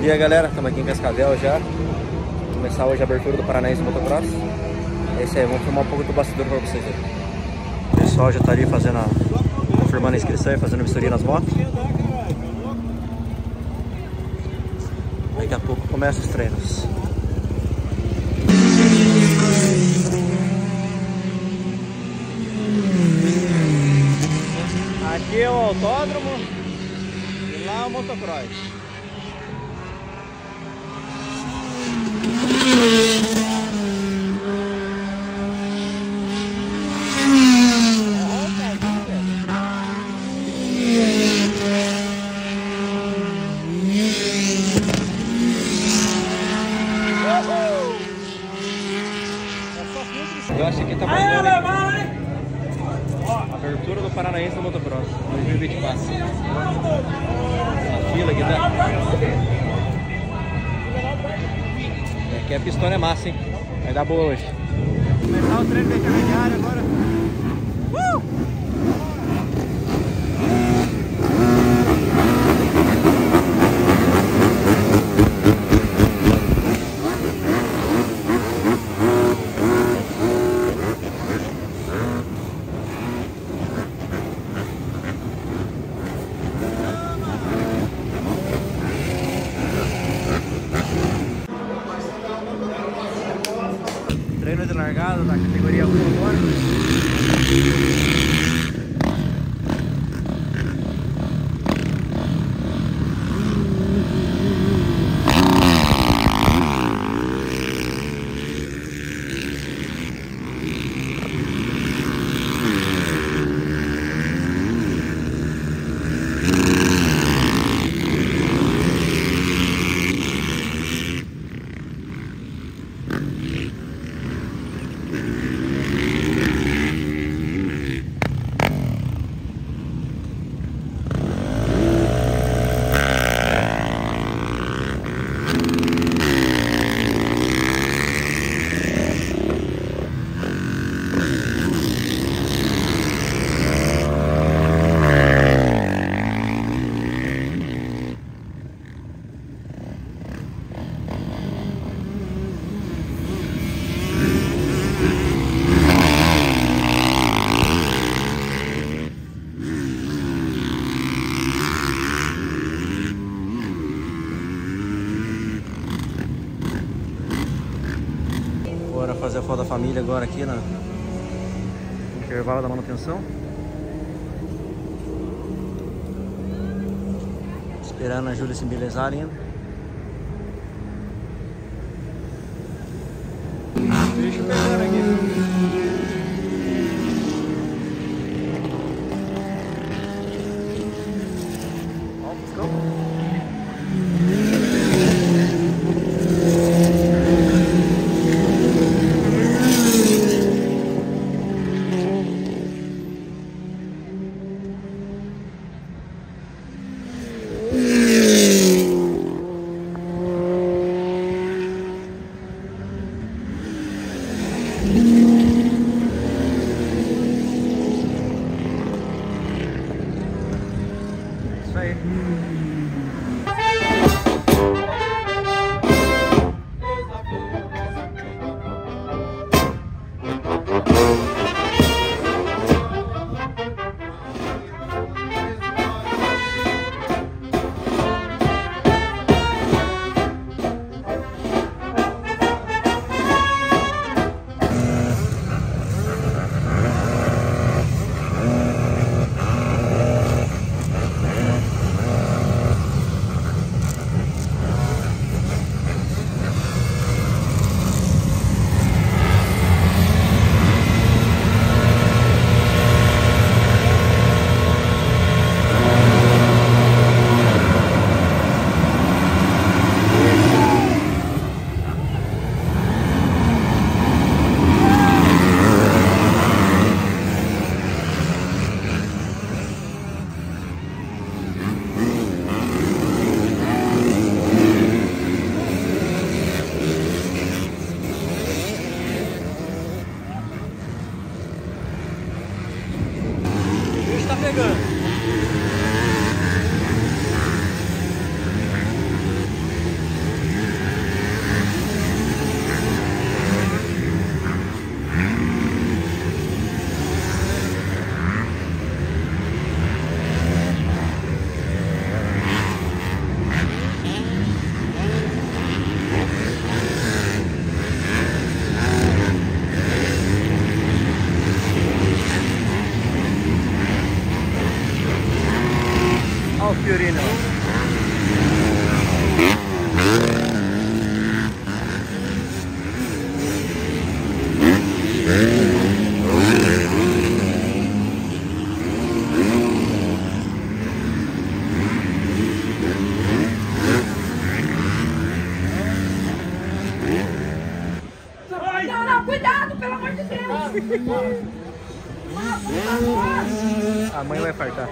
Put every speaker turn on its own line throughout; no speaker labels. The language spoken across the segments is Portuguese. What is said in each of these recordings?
Bom dia, galera, estamos aqui em Cascavel já. Vou começar hoje a abertura do Paranaense Motocross. É isso aí, vamos filmar um pouco do bastidor para vocês aí. O pessoal já está ali confirmando a inscrição e fazendo vistoria nas motos. Daqui a pouco começam os treinos. Aqui é o autódromo e lá é o motocross. Eu acho que aqui tá passando a abertura do Paranaense no Motocross 2024. A fila aqui tá. Aqui a pistona é massa, hein? Vai dar boa hoje. Começar o treino da intermediária agora. Treino de largada da categoria 1 agora. Bora fazer a foto da família agora aqui no intervalo da manutenção. Esperando a Júlia se embelezar ainda. Deixa eu pegar aqui. Ó o Fuscão. A mãe vai fartar.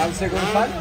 A do segundo fase?